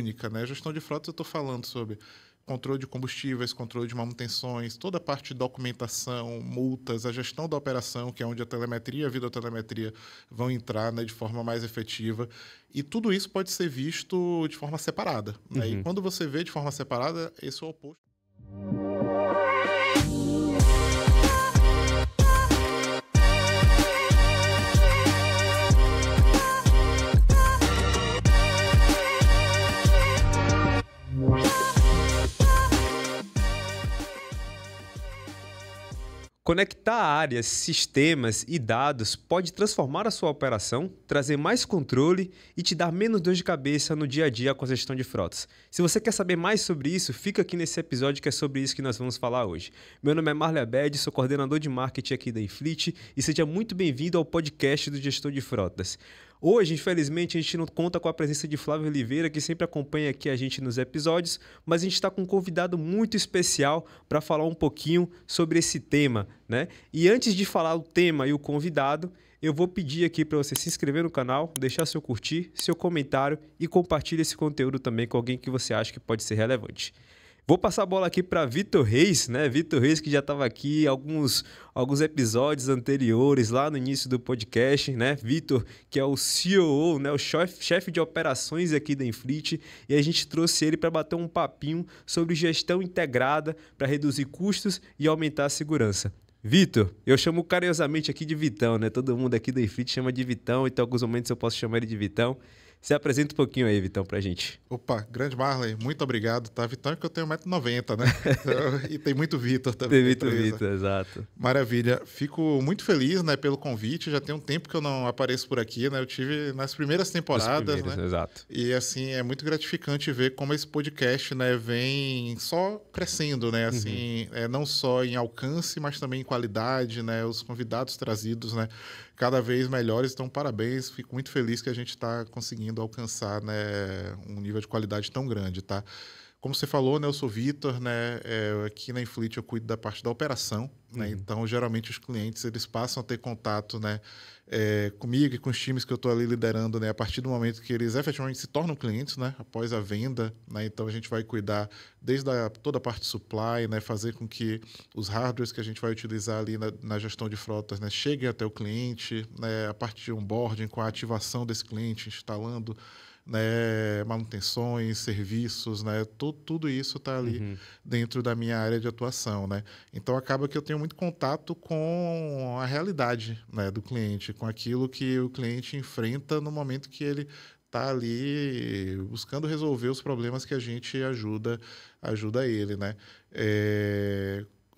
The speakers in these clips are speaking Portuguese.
única, né? Gestão de frotas, eu estou falando sobre controle de combustíveis, controle de manutenções, toda a parte de documentação, multas, a gestão da operação, que é onde a telemetria e a videotelemetria vão entrar, né, de forma mais efetiva. E tudo isso pode ser visto de forma separada, né? E quando você vê de forma separada, esse é o oposto. Conectar áreas, sistemas e dados pode transformar a sua operação, trazer mais controle e te dar menos dor de cabeça no dia a dia com a gestão de frotas. Se você quer saber mais sobre isso, fica aqui nesse episódio que é sobre isso que nós vamos falar hoje. Meu nome é Marley Abed, sou coordenador de marketing aqui da Infleet e seja muito bem-vindo ao podcast do Gestor de Frotas. Hoje, infelizmente, a gente não conta com a presença de Flávio Oliveira, que sempre acompanha aqui a gente nos episódios, mas a gente está com um convidado muito especial para falar um pouquinho sobre esse tema, né? E antes de falar o tema e o convidado, eu vou pedir aqui para você se inscrever no canal, deixar seu curtir, seu comentário e compartilhar esse conteúdo também com alguém que você acha que pode ser relevante. Vou passar a bola aqui para Vitor Reis, né? Vitor Reis, que já estava aqui alguns episódios anteriores, lá no início do podcast, né? Vitor, que é o COO, né? O chefe de operações aqui da Infleet, e a gente trouxe ele para bater um papinho sobre gestão integrada para reduzir custos e aumentar a segurança. Vitor, eu chamo carinhosamente aqui de Vitão, né? Todo mundo aqui da Infleet chama de Vitão, então em alguns momentos eu posso chamar ele de Vitão. Se apresenta um pouquinho aí, Vitão, pra gente. Opa, grande Marley, muito obrigado, tá? Vitão é que eu tenho 1,90 m, né? E tem muito Vitor também. Tem muito Vitor, exato. Maravilha. Fico muito feliz, né, pelo convite. Já tem um tempo que eu não apareço por aqui, né? Eu tive nas primeiras temporadas, né? Exato. E, assim, é muito gratificante ver como esse podcast, né, vem só crescendo, né? Assim, não só em alcance, mas também em qualidade, né? Os convidados trazidos, né, cada vez melhores. Então, parabéns. Fico muito feliz que a gente está conseguindo alcançar, né, um nível de qualidade tão grande, tá? Como você falou, né, eu sou Vitor, né, aqui na Infleet eu cuido da parte da operação, né, então geralmente os clientes eles passam a ter contato, né, comigo e com os times que eu estou ali liderando, né, a partir do momento que eles efetivamente se tornam clientes, né, após a venda, né, então a gente vai cuidar desde toda a parte de supply, né, fazer com que os hardwares que a gente vai utilizar ali na gestão de frotas, né, cheguem até o cliente, né, a parte de onboarding com a ativação desse cliente, instalando, né, manutenções, serviços, né, tudo isso está ali dentro da minha área de atuação, né? Então acaba que eu tenho muito contato com a realidade, né, do cliente, com aquilo que o cliente enfrenta no momento que ele está ali buscando resolver os problemas que a gente ajuda ele, né?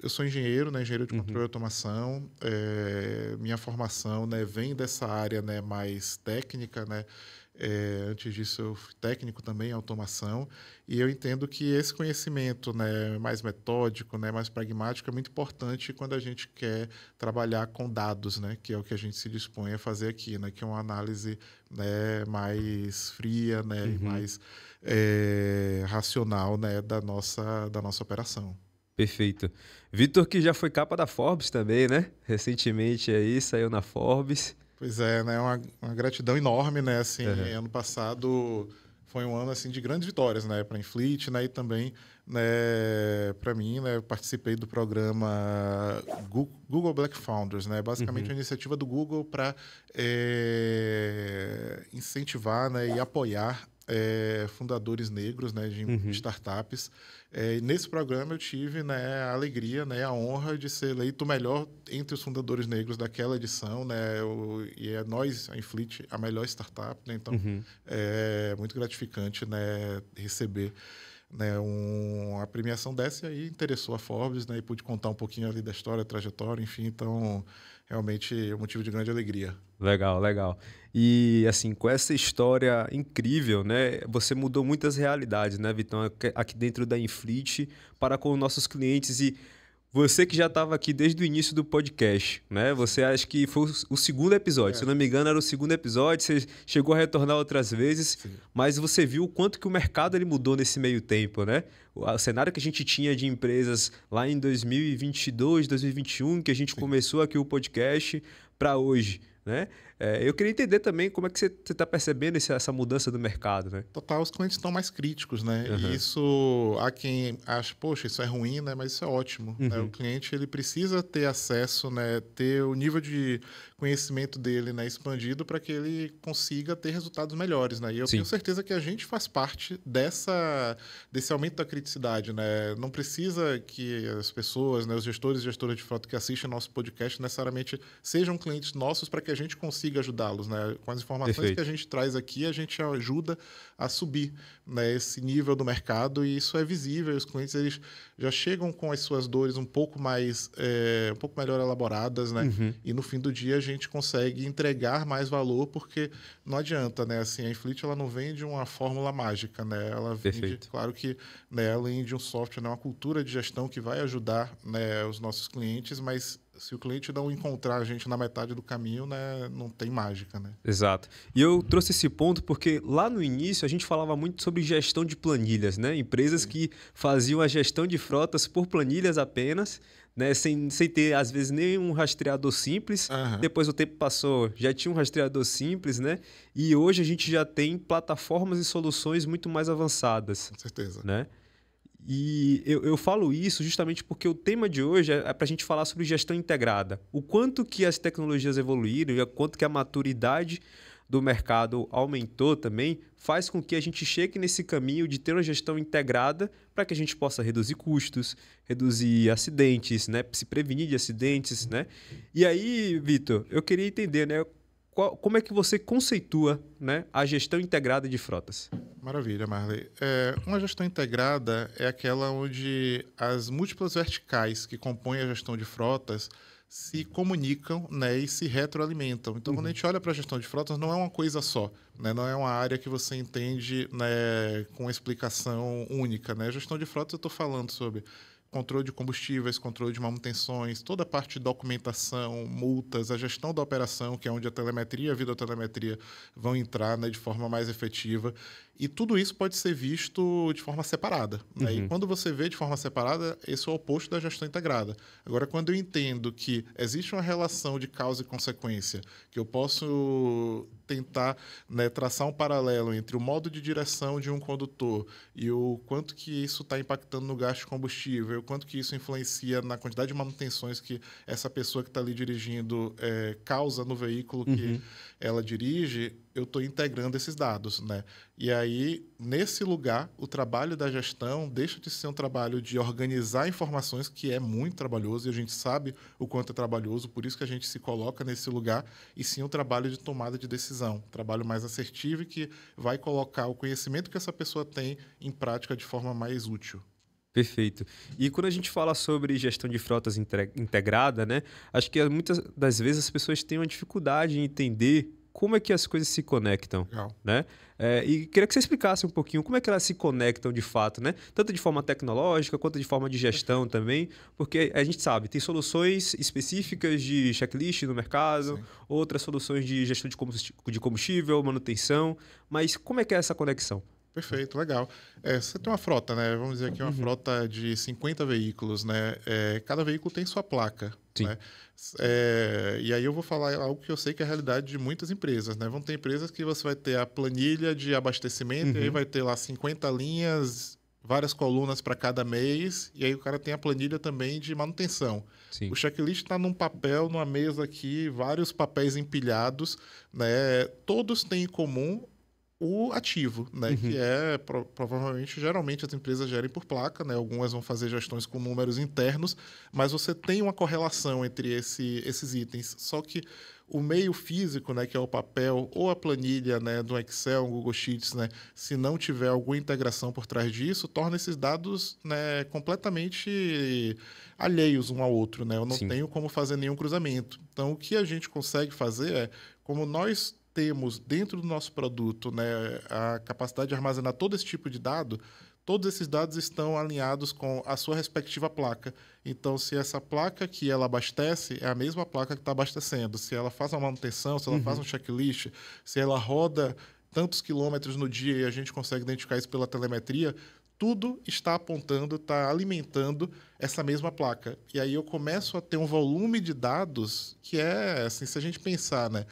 Eu sou engenheiro, né, engenheiro de controle e automação. Minha formação, né, vem dessa área, né, mais técnica, né? Antes disso, eu fui técnico também em automação, e eu entendo que esse conhecimento, né, mais metódico, né, mais pragmático, é muito importante quando a gente quer trabalhar com dados, né, que é o que a gente se dispõe a fazer aqui, né, que é uma análise, né, mais fria, né, e mais racional, né, da nossa operação. Perfeito. Vitor, que já foi capa da Forbes também, né? Recentemente aí, saiu na Forbes. Pois é, né? Uma gratidão enorme, né? Assim, ano passado foi um ano assim de grandes vitórias, né? Para a Infleet, né? E também, né? Para mim, né? Eu participei do programa Google Black Founders, né? Basicamente uma iniciativa do Google para incentivar, né? E apoiar fundadores negros, né, de startups. Nesse programa eu tive, né, a alegria, né, a honra de ser eleito o melhor entre os fundadores negros daquela edição, né, e nós, a Infleet, a melhor startup, né, então é muito gratificante, né, receber, né, uma premiação dessa, e aí interessou a Forbes, né, e pude contar um pouquinho ali da história, trajetória, enfim, então realmente é um motivo de grande alegria. Legal, legal. E assim, com essa história incrível, né, você mudou muitas realidades, né, Vitão, aqui dentro da Infleet para com os nossos clientes. E você que já estava aqui desde o início do podcast, né? Você acha que foi o segundo episódio, se eu não me engano era o segundo episódio, você chegou a retornar outras vezes, mas você viu o quanto que o mercado ele mudou nesse meio tempo, né? O cenário que a gente tinha de empresas lá em 2022, 2021, que a gente começou aqui o podcast, para hoje, né? Eu queria entender também como é que você está percebendo essa mudança do mercado, né? Total, os clientes estão mais críticos, né? E isso, há quem acha, poxa, isso é ruim, né? Mas isso é ótimo, né? O cliente, ele precisa ter acesso, né? Ter o nível de conhecimento dele, né? Expandido para que ele consiga ter resultados melhores, né? E eu Sim. tenho certeza que a gente faz parte desse aumento da criticidade, né? Não precisa que as pessoas, né? Os gestores e gestoras de frota que assistem nosso podcast necessariamente sejam clientes nossos para que a gente consiga ajudá-los, né? Com as informações que a gente traz aqui, a gente ajuda a subir, né, esse nível do mercado, e isso é visível. Os clientes, eles já chegam com as suas dores um pouco melhor elaboradas, né? E no fim do dia a gente consegue entregar mais valor, porque não adianta, né? Assim, a Infleet, ela não vende uma fórmula mágica, né? Ela vende, claro que, né, além de um software, né, uma cultura de gestão que vai ajudar, né, os nossos clientes, mas se o cliente não encontrar a gente na metade do caminho, né, não tem mágica, né? Exato. E eu trouxe esse ponto porque lá no início a gente falava muito sobre gestão de planilhas, né? Empresas que faziam a gestão de frotas por planilhas apenas, né? Sem ter, às vezes, nenhum rastreador simples. Depois o tempo passou, já tinha um rastreador simples, né? E hoje a gente já tem plataformas e soluções muito mais avançadas. Com certeza. Né? E eu falo isso justamente porque o tema de hoje é para a gente falar sobre gestão integrada. O quanto que as tecnologias evoluíram e o quanto que a maturidade do mercado aumentou também faz com que a gente chegue nesse caminho de ter uma gestão integrada para que a gente possa reduzir custos, reduzir acidentes, né? Se prevenir de acidentes, né? E aí, Vitor, eu queria entender, né? Como é que você conceitua, né, a gestão integrada de frotas? Maravilha, Marley. Uma gestão integrada é aquela onde as múltiplas verticais que compõem a gestão de frotas se comunicam, né, e se retroalimentam. Então, quando a gente olha para a gestão de frotas, não é uma coisa só, né? Não é uma área que você entende, né, com explicação única, né? A gestão de frotas, eu estou falando sobre controle de combustíveis, controle de manutenções, toda a parte de documentação, multas, a gestão da operação, que é onde a telemetria e a videotelemetria vão entrar, né, de forma mais efetiva. E tudo isso pode ser visto de forma separada, né? E quando você vê de forma separada, esse é o oposto da gestão integrada. Agora, quando eu entendo que existe uma relação de causa e consequência, que eu posso tentar, né, traçar um paralelo entre o modo de direção de um condutor e o quanto que isso está impactando no gasto de combustível, e o quanto que isso influencia na quantidade de manutenções que essa pessoa que está ali dirigindo causa no veículo que ela dirige, eu estou integrando esses dados, né? E aí, nesse lugar, o trabalho da gestão deixa de ser um trabalho de organizar informações, que é muito trabalhoso, e a gente sabe o quanto é trabalhoso, por isso que a gente se coloca nesse lugar, e sim um trabalho de tomada de decisão, um trabalho mais assertivo e que vai colocar o conhecimento que essa pessoa tem em prática de forma mais útil. Perfeito. E quando a gente fala sobre gestão de frotas integrada, né, acho que muitas das vezes as pessoas têm uma dificuldade em entender como é que as coisas se conectam, né? E queria que você explicasse um pouquinho como é que elas se conectam de fato, né? Tanto de forma tecnológica quanto de forma de gestão também, porque a gente sabe, tem soluções específicas de checklist no mercado, outras soluções de gestão de combustível, manutenção, mas como é que é essa conexão? Perfeito, legal. Você tem uma frota, né? Vamos dizer aqui uma frota de 50 veículos, né? Cada veículo tem sua placa, né? E aí eu vou falar algo que eu sei que é a realidade de muitas empresas, né? Vão ter empresas que você vai ter a planilha de abastecimento, e aí vai ter lá 50 linhas, várias colunas para cada mês, e aí o cara tem a planilha também de manutenção. O checklist está num papel, numa mesa aqui, vários papéis empilhados, né? Todos têm em comum o ativo, né? Que é, provavelmente, geralmente as empresas gerem por placa, né? Algumas vão fazer gestões com números internos, mas você tem uma correlação entre esses itens. Só que o meio físico, né, que é o papel ou a planilha, né, do Excel, um Google Sheets, né, se não tiver alguma integração por trás disso, torna esses dados, né, completamente alheios um ao outro, né? Eu não tenho como fazer nenhum cruzamento. Então, o que a gente consegue fazer é, como nós temos dentro do nosso produto, né, a capacidade de armazenar todo esse tipo de dado, todos esses dados estão alinhados com a sua respectiva placa. Então, se essa placa que ela abastece é a mesma placa que está abastecendo, se ela faz uma manutenção, se ela faz um checklist, se ela roda tantos quilômetros no dia e a gente consegue identificar isso pela telemetria, tudo está apontando, está alimentando essa mesma placa. E aí eu começo a ter um volume de dados que é, assim, se a gente pensar, né?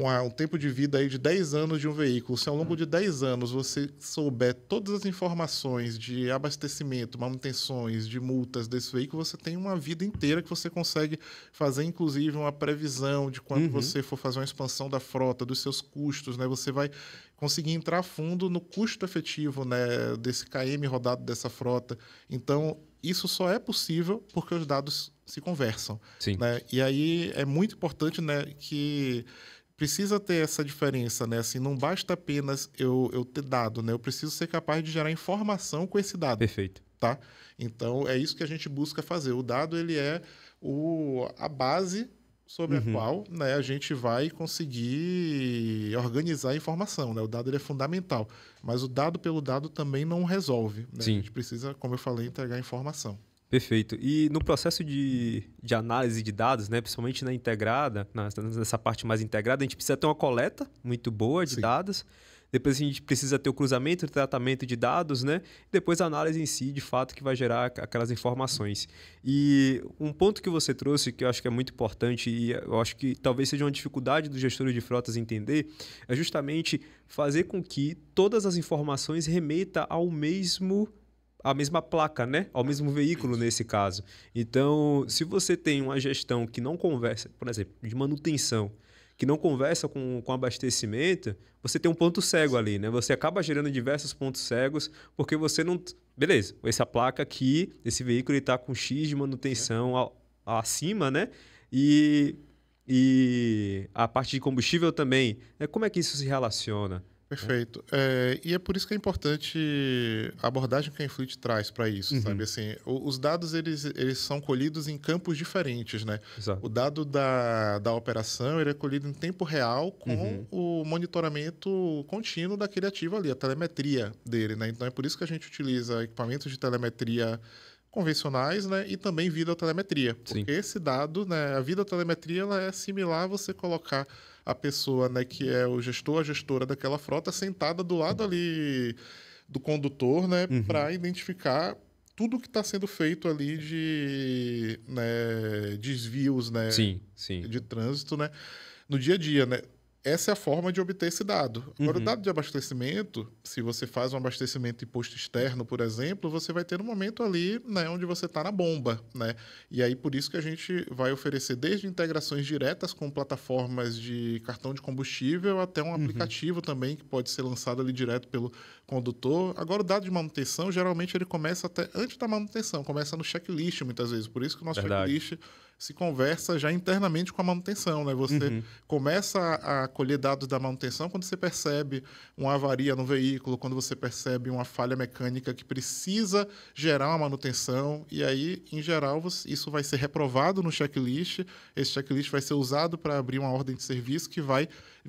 um tempo de vida aí de 10 anos de um veículo. Se ao longo de 10 anos você souber todas as informações de abastecimento, manutenções, de multas desse veículo, você tem uma vida inteira que você consegue fazer, inclusive, uma previsão de quando você for fazer uma expansão da frota, dos seus custos, né? Você vai conseguir entrar a fundo no custo efetivo, né, desse KM rodado dessa frota. Então, isso só é possível porque os dados se conversam. Sim. Né? E aí é muito importante, né, que precisa ter essa diferença, né? Assim, não basta apenas eu ter dado, né? Eu preciso ser capaz de gerar informação com esse dado. Perfeito. Tá? Então, é isso que a gente busca fazer. O dado, ele é a base sobre a qual, né, a gente vai conseguir organizar a informação. Né? O dado, ele é fundamental. Mas o dado pelo dado também não resolve. Né? Sim. A gente precisa, como eu falei, entregar informação. Perfeito. E no processo de análise de dados, né, principalmente na integrada, nessa parte mais integrada, a gente precisa ter uma coleta muito boa de dados. Depois a gente precisa ter o cruzamento e tratamento de dados, né? Depois a análise em si, de fato, que vai gerar aquelas informações. E um ponto que você trouxe, que eu acho que é muito importante e eu acho que talvez seja uma dificuldade dos gestores de frotas entender, é justamente fazer com que todas as informações remetam à mesma placa, né? Ao mesmo veículo nesse caso. Então, se você tem uma gestão que não conversa, por exemplo, de manutenção, que não conversa com abastecimento, você tem um ponto cego ali, né? Você acaba gerando diversos pontos cegos porque você não... Beleza, essa placa aqui, esse veículo está com X de manutenção acima, né? E a parte de combustível também. Né? Como é que isso se relaciona? Perfeito. E é por isso que é importante a abordagem que a Infleet traz para isso, sabe? Assim, os dados, eles são colhidos em campos diferentes, né? Exato. O dado da operação, ele é colhido em tempo real com o monitoramento contínuo daquele ativo ali, a telemetria dele, né? Então, é por isso que a gente utiliza equipamentos de telemetria convencionais, né? E também videotelemetria. Porque esse dado, né? A videotelemetria, ela é similar a você colocar a pessoa, né, que é o gestor, a gestora daquela frota, sentada do lado ali do condutor, né, para identificar tudo que está sendo feito ali de, né, desvios, né, de trânsito, né, no dia a dia, né. Essa é a forma de obter esse dado. Agora, o dado de abastecimento, se você faz um abastecimento em posto externo, por exemplo, você vai ter um momento ali, né, onde você está na bomba, né? E aí, por isso que a gente vai oferecer desde integrações diretas com plataformas de cartão de combustível até um aplicativo também que pode ser lançado ali direto pelo condutor. Agora, o dado de manutenção, geralmente, ele começa até antes da manutenção, começa no checklist, muitas vezes. Por isso que o nosso checklist se conversa já internamente com a manutenção, né? Você começa a colher dados da manutenção quando você percebe uma avaria no veículo, quando você percebe uma falha mecânica que precisa gerar uma manutenção, e aí, em geral, isso vai ser reprovado no checklist. Esse checklist vai ser usado para abrir uma ordem de serviço que vai,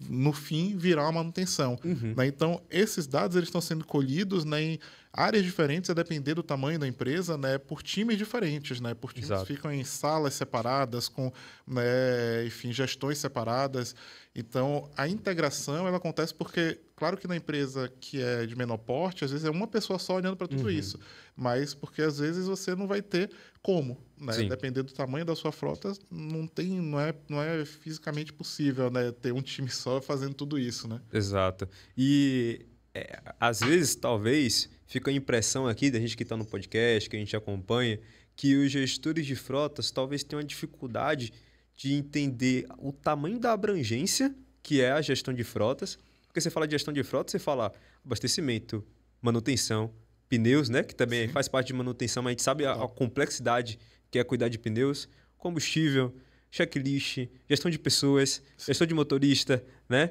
no fim, virar uma manutenção. Né? Então, esses dados eles estão sendo colhidos, né, em áreas diferentes, a depender do tamanho da empresa, né, por times diferentes, né, por times que ficam em salas separadas, com, né, enfim, gestões separadas. Então, a integração ela acontece porque, claro que na empresa que é de menor porte, às vezes é uma pessoa só olhando para tudo isso, mas porque às vezes você não vai ter como, né? Dependendo do tamanho da sua frota, não é fisicamente possível, né, ter um time só fazendo tudo isso, né? Exato. E às vezes, talvez, fica a impressão aqui da gente que está no podcast, que a gente acompanha, que os gestores de frotas talvez tenham uma dificuldade de entender o tamanho da abrangência que é a gestão de frotas. Porque você fala de gestão de frotas, você fala abastecimento, manutenção, pneus, né? Que também faz parte de manutenção, mas a gente sabe a complexidade que é cuidar de pneus, combustível, checklist, gestão de pessoas, gestão de motorista, né?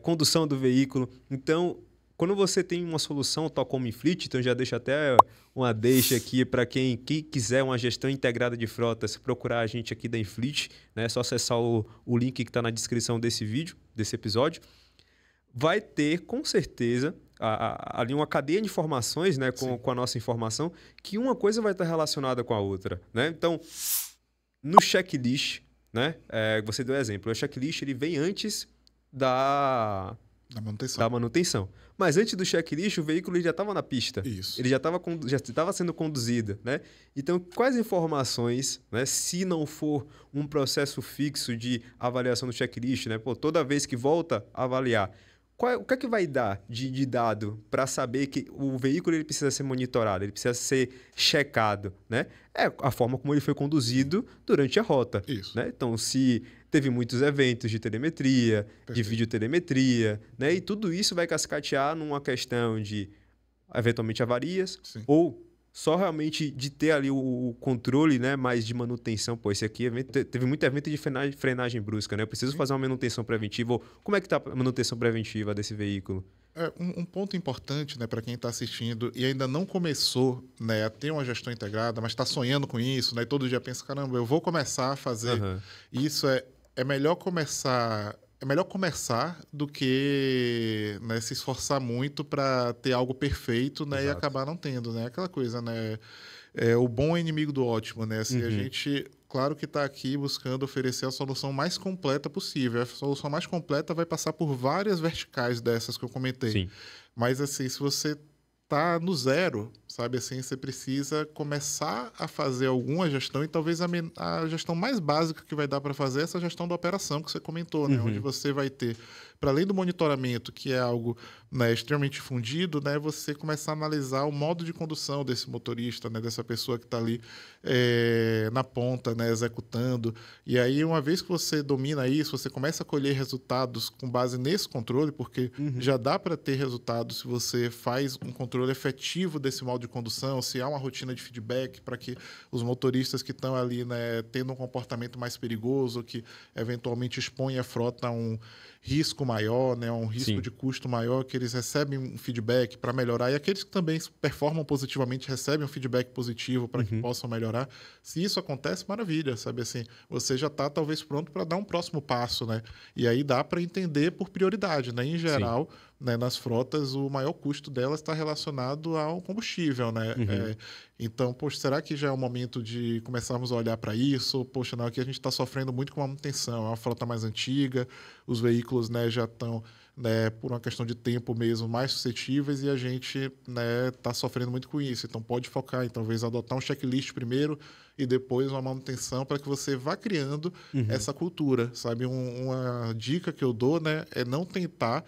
Condução do veículo. Então, quando você tem uma solução tal como Infleet, então já deixo até uma deixa aqui para quem quiser uma gestão integrada de frotas, procurar a gente aqui da Infleet, né? É só acessar o link que está na descrição desse vídeo, desse episódio. Vai ter, com certeza, ali uma cadeia de informações, né? Com a nossa informação, que uma coisa vai estar relacionada com a outra, né? Então, no checklist, né? Você deu exemplo. O checklist ele vem antes da Da manutenção. Da manutenção. Mas antes do checklist, o veículo ele já estava na pista. Isso. Ele já estava sendo conduzido, né? Então, quais informações, né, se não for um processo fixo de avaliação do checklist, né? Pô, toda vez que volta a avaliar, o que é que vai dar de dado para saber que o veículo ele precisa ser monitorado, ele precisa ser checado, né? É a forma como ele foi conduzido durante a rota. Isso. Né? Então, se teve muitos eventos de telemetria, de Perfeito. videotelemetria, né? E tudo isso vai cascatear numa questão de, eventualmente, avarias, Sim. ou só realmente de ter ali o controle, né, mais de manutenção. Pô, esse aqui teve muito evento de frenagem brusca, né? Eu preciso fazer uma manutenção preventiva. Ou como é que está a manutenção preventiva desse veículo? Um ponto importante, né, para quem está assistindo e ainda não começou, né, a ter uma gestão integrada, mas está sonhando com isso, né, e todo dia pensa, caramba, eu vou começar a fazer isso. É melhor começar. É melhor começar do que, né, se esforçar muito para ter algo perfeito, né, e acabar não tendo, né? Aquela coisa, né? O bom é inimigo do ótimo, né? Assim, a gente, claro que está aqui buscando oferecer a solução mais completa possível. A solução mais completa vai passar por várias verticais dessas que eu comentei. Sim. Mas, assim, se você tá no zero, sabe assim, você precisa começar a fazer alguma gestão e talvez a gestão mais básica que vai dar para fazer é essa gestão da operação que você comentou, né? Onde você vai ter, para além do monitoramento, que é algo, né, extremamente difundido, né, você começar a analisar o modo de condução desse motorista, né, dessa pessoa que está ali na ponta, né, executando. E aí, uma vez que você domina isso, você começa a colher resultados com base nesse controle, porque já dá para ter resultados se você faz um controle efetivo desse modo de condução, se há uma rotina de feedback para que os motoristas que estão ali, né, tendo um comportamento mais perigoso, que eventualmente expõe a frota a um risco maior, né, um risco de custo maior, que eles recebem um feedback para melhorar. E aqueles que também performam positivamente recebem um feedback positivo para que possam melhorar. Se isso acontece, maravilha, sabe assim, você já está talvez pronto para dar um próximo passo, né? E aí dá para entender por prioridade, né? Em geral, né, nas frotas, o maior custo delas está relacionado ao combustível, né? Então, poxa, será que já é o momento de começarmos a olhar para isso? Poxa, não, aqui a gente está sofrendo muito com a manutenção, é uma frota mais antiga, os veículos, né, já estão, né, por uma questão de tempo mesmo, mais suscetíveis e a gente, né, está sofrendo muito com isso. Então, pode focar em talvez adotar um checklist primeiro e depois uma manutenção para que você vá criando essa cultura, sabe? Uma dica que eu dou, né, é não tentar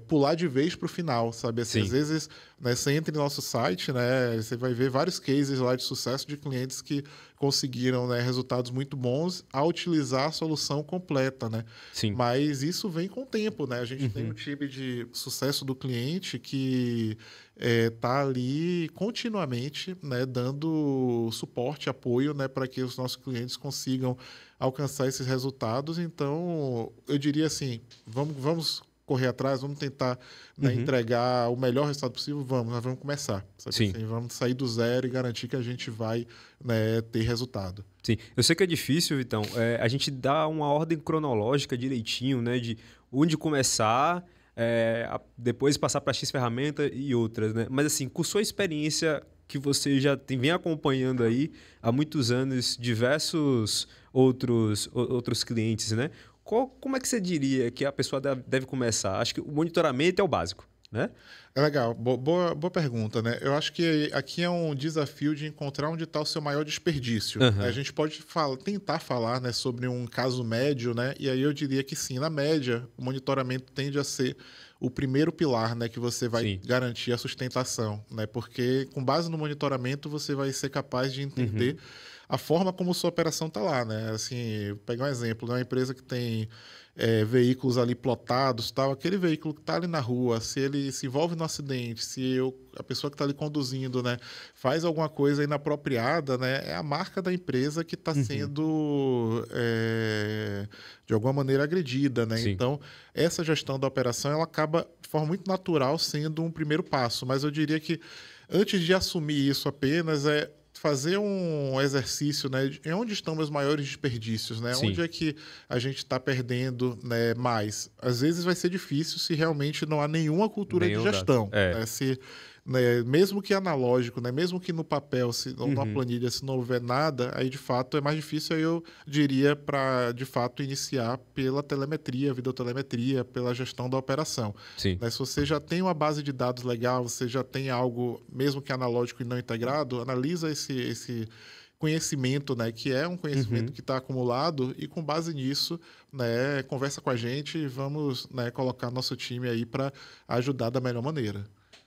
pular de vez para o final, sabe? Assim, às vezes, né, você entra no nosso site, né, você vai ver vários cases lá de sucesso de clientes que conseguiram, né, resultados muito bons ao utilizar a solução completa, né? Sim. Mas isso vem com o tempo, né? A gente tem um time de sucesso do cliente que está ali continuamente, né, dando suporte, apoio, né, para que os nossos clientes consigam alcançar esses resultados. Então, eu diria assim, vamos correr atrás, vamos tentar, né, entregar o melhor resultado possível, nós vamos começar. Sabe? Sim. Assim, vamos sair do zero e garantir que a gente vai, né, ter resultado. Sim, eu sei que é difícil, Vitão, a gente dá uma ordem cronológica direitinho, né, de onde começar, depois passar para X ferramenta e outras, né? Mas assim, com sua experiência que você já vem acompanhando aí há muitos anos, diversos outros clientes, né? Como é que você diria que a pessoa deve começar? Acho que o monitoramento é o básico, né? É legal, boa pergunta, né? Eu acho que aqui é um desafio de encontrar onde está o seu maior desperdício. A gente pode tentar falar, né, sobre um caso médio, né? E aí eu diria que sim, na média, o monitoramento tende a ser o primeiro pilar, né, que você vai garantir a sustentação, né? Porque com base no monitoramento você vai ser capaz de entender a forma como sua operação está lá, né? Assim, vou pegar um exemplo, né? Uma empresa que tem veículos ali plotados, tal, aquele veículo que está ali na rua, se ele se envolve no acidente, se a pessoa que está ali conduzindo, né, faz alguma coisa inapropriada, né, é a marca da empresa que está sendo de alguma maneira agredida, né? Então, essa gestão da operação ela acaba de forma muito natural sendo um primeiro passo, mas eu diria que antes de assumir isso apenas fazer um exercício, né, de onde estão meus maiores desperdícios, né? Onde é que a gente está perdendo, né, mais? Às vezes vai ser difícil se realmente não há nenhuma cultura de gestão. Né? Se né, mesmo que analógico, né, mesmo que no papel, se ou numa Uhum. planilha, se não houver nada, aí de fato é mais difícil, aí eu diria para de fato iniciar pela telemetria, videotelemetria, pela gestão da operação. Sim. Né, se você já tem uma base de dados legal, você já tem algo, mesmo que analógico e não integrado, analisa esse conhecimento, né, que é um conhecimento Uhum. que está acumulado, e com base nisso, né, conversa com a gente e vamos, né, colocar nosso time aí para ajudar da melhor maneira.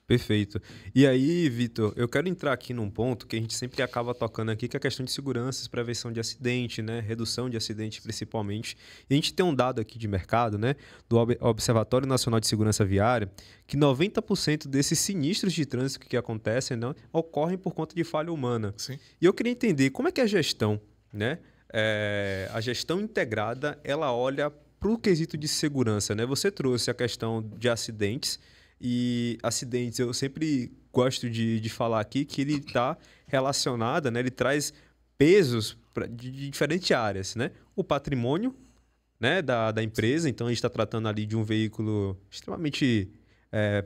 Perfeito. E aí, Vitor, eu quero entrar aqui num ponto que a gente sempre acaba tocando aqui, que é a questão de segurança, prevenção de acidente, né? Redução de acidente, principalmente. E a gente tem um dado aqui de mercado, né? Do Observatório Nacional de Segurança Viária, que 90% desses sinistros de trânsito que acontecem, né, ocorrem por conta de falha humana. Sim. E eu queria entender como é que a gestão, né? A gestão integrada, ela olha para o quesito de segurança, né? Você trouxe a questão de acidentes, e acidentes, eu sempre gosto de falar aqui que ele está relacionado, né? Ele traz pesos de diferentes áreas, né? O patrimônio, né, da empresa, então a gente está tratando ali de um veículo extremamente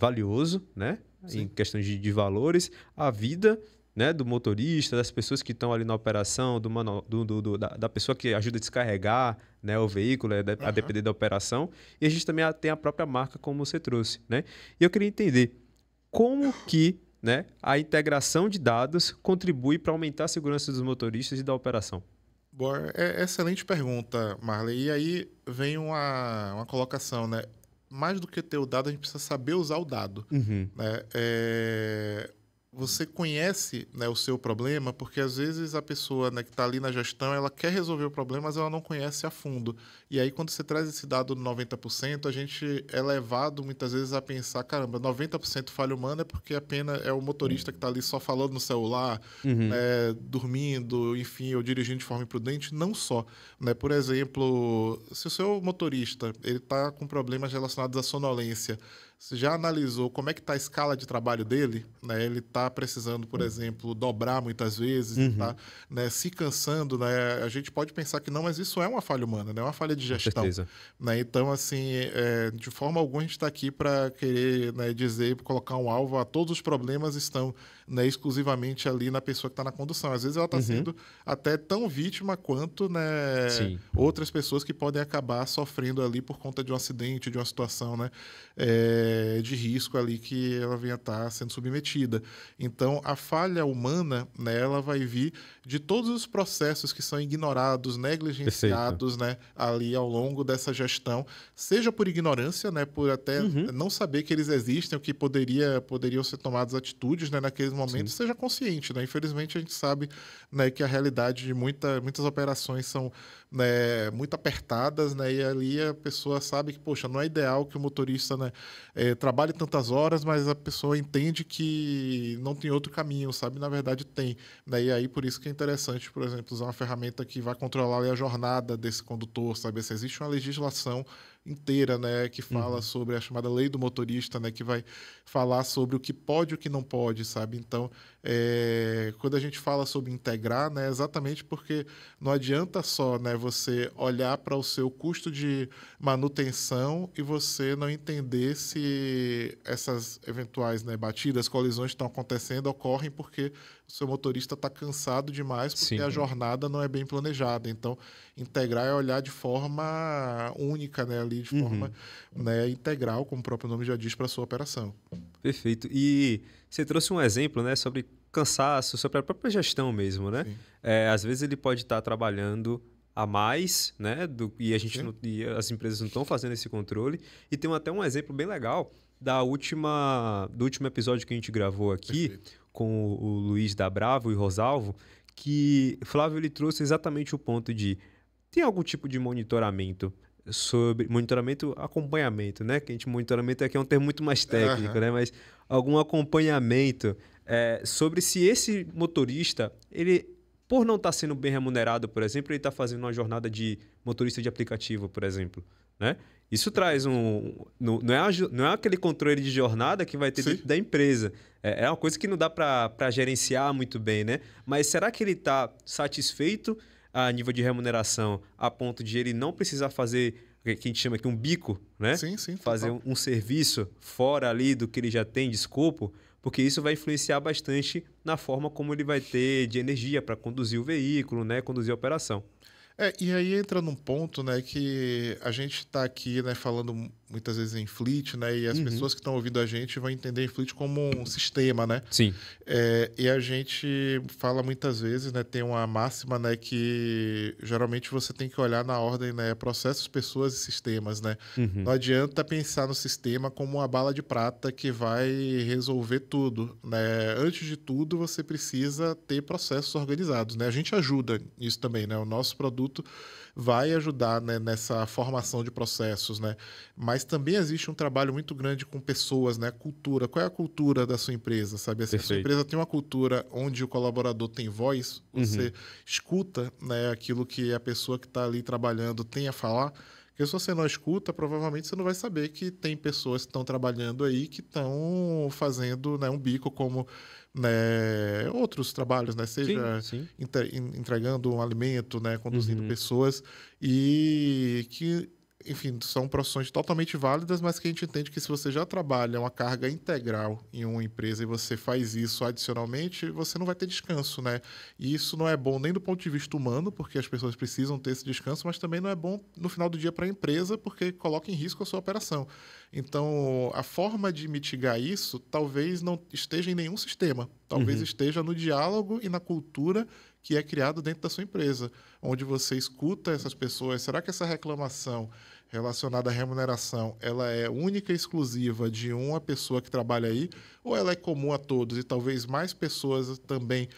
valioso, né? Em Sim. questão de valores, a vida, né, do motorista, das pessoas que estão ali na operação, da pessoa que ajuda a descarregar, né, o veículo, a Aham. depender da operação. E a gente também tem a própria marca, como você trouxe, né? E eu queria entender como que, né, a integração de dados contribui para aumentar a segurança dos motoristas e da operação. Boa, excelente pergunta, Marley. E aí vem uma colocação, né? Mais do que ter o dado, a gente precisa saber usar o dado, Uhum. né? Você conhece, né, o seu problema, porque às vezes a pessoa, né, que está ali na gestão, ela quer resolver o problema, mas ela não conhece a fundo. E aí, quando você traz esse dado do 90%, a gente é levado muitas vezes a pensar, caramba, 90% falha humana é porque apenas é o motorista que está ali só falando no celular, Uhum. né, dormindo, enfim, ou dirigindo de forma imprudente. Não só, né? Por exemplo, se o seu motorista ele está com problemas relacionados à sonolência, você já analisou como é que está a escala de trabalho dele? Né? Ele está precisando, por exemplo, dobrar muitas vezes, está, Uhum. né, se cansando. Né? A gente pode pensar que não, mas isso é uma falha humana, né? É uma falha de Com gestão. certeza. Né? Então, assim, de forma alguma a gente está aqui para querer, né, dizer, colocar um alvo a todos os problemas estão, né, exclusivamente ali na pessoa que está na condução. Às vezes ela está Uhum. sendo até tão vítima quanto, né, Sim. outras pessoas que podem acabar sofrendo ali por conta de um acidente, de uma situação, né, de risco ali que ela venha estar sendo submetida. Então, a falha humana, né, ela vai vir de todos os processos que são ignorados, Perfeito. negligenciados, né, ali ao longo dessa gestão, seja por ignorância, né, por até Uhum. não saber que eles existem, o que poderiam ser tomadas atitudes, né, naqueles momentos, Sim. seja consciente, né? Infelizmente a gente sabe, né, que a realidade de muitas operações são, né, muito apertadas, né, e ali a pessoa sabe que, poxa, não é ideal que o motorista, né, trabalhe tantas horas, mas a pessoa entende que não tem outro caminho, sabe? Na verdade tem, né? E aí por isso que é interessante, por exemplo, usar uma ferramenta que vai controlar ali a jornada desse condutor, sabe? Se existe uma legislação inteira, né, que fala Uhum. sobre a chamada lei do motorista, né, que vai falar sobre o que pode e o que não pode, sabe? Então, quando a gente fala sobre integrar, né, é exatamente porque não adianta só, né, você olhar para o seu custo de manutenção e você não entender se essas eventuais, né, batidas, colisões que estão acontecendo ocorrem porque o seu motorista está cansado demais, porque Sim. a jornada não é bem planejada. Então, integrar é olhar de forma única, né, ali de forma, Uhum. né, integral, como o próprio nome já diz, para a sua operação. Perfeito. E você trouxe um exemplo, né, sobre cansaço, sobre a própria gestão mesmo, né? Sim. Às vezes ele pode estar trabalhando a mais, né, e a gente Sim. e as empresas não estão fazendo esse controle. E tem até um exemplo bem legal do último episódio que a gente gravou aqui Perfeito. com o Luiz da Bravo e Rosalvo, que Flávio ele trouxe exatamente o ponto de tem algum tipo de monitoramento sobre monitoramento, acompanhamento, né? Que a gente monitoramento aqui é um termo muito mais técnico, Aham. né? Mas algum acompanhamento sobre se esse motorista, ele por não estar sendo bem remunerado, por exemplo, ele está fazendo uma jornada de motorista de aplicativo, por exemplo, né? Isso traz não é aquele controle de jornada que vai ter Sim. dentro da empresa. É uma coisa que não dá para gerenciar muito bem, né? Mas será que ele está satisfeito a nível de remuneração a ponto de ele não precisar fazer o que a gente chama aqui um bico, né? Sim, sim, Fazer total. um serviço fora ali do que ele já tem de escopo porque isso vai influenciar bastante na forma como ele vai ter de energia para conduzir o veículo, né, conduzir a operação. E aí entra num ponto, né, que a gente está aqui, né, falando muitas vezes em fleet, né, e as Uhum. pessoas que estão ouvindo a gente vão entender em fleet como um sistema, né? Sim. E a gente fala muitas vezes, né, tem uma máxima, né, que geralmente você tem que olhar na ordem, né, processos, pessoas e sistemas, né? Uhum. Não adianta pensar no sistema como uma bala de prata que vai resolver tudo, né? Antes de tudo, você precisa ter processos organizados, né? A gente ajuda nisso também, né? O nosso produto vai ajudar, né, nessa formação de processos, né? Mas também existe um trabalho muito grande com pessoas, né? Cultura. Qual é a cultura da sua empresa, sabe? Assim, a sua Perfeito. empresa tem uma cultura onde o colaborador tem voz, Uhum. você escuta, né, aquilo que a pessoa que está ali trabalhando tem a falar. Porque se você não escuta, provavelmente você não vai saber que tem pessoas que estão trabalhando aí que estão fazendo, né, um bico como, né, outros trabalhos, né? Sim, Seja sim. entregando um alimento, né, conduzindo Uhum. pessoas e que, enfim, são profissões totalmente válidas, mas que a gente entende que se você já trabalha uma carga integral em uma empresa e você faz isso adicionalmente, você não vai ter descanso, né? E isso não é bom nem do ponto de vista humano, porque as pessoas precisam ter esse descanso, mas também não é bom no final do dia para a empresa, porque coloca em risco a sua operação. Então, a forma de mitigar isso talvez não esteja em nenhum sistema, talvez Uhum. esteja no diálogo e na cultura que é criado dentro da sua empresa, onde você escuta essas pessoas. Será que essa reclamação relacionada à remuneração, ela é única e exclusiva de uma pessoa que trabalha aí, ou ela é comum a todos e talvez mais pessoas também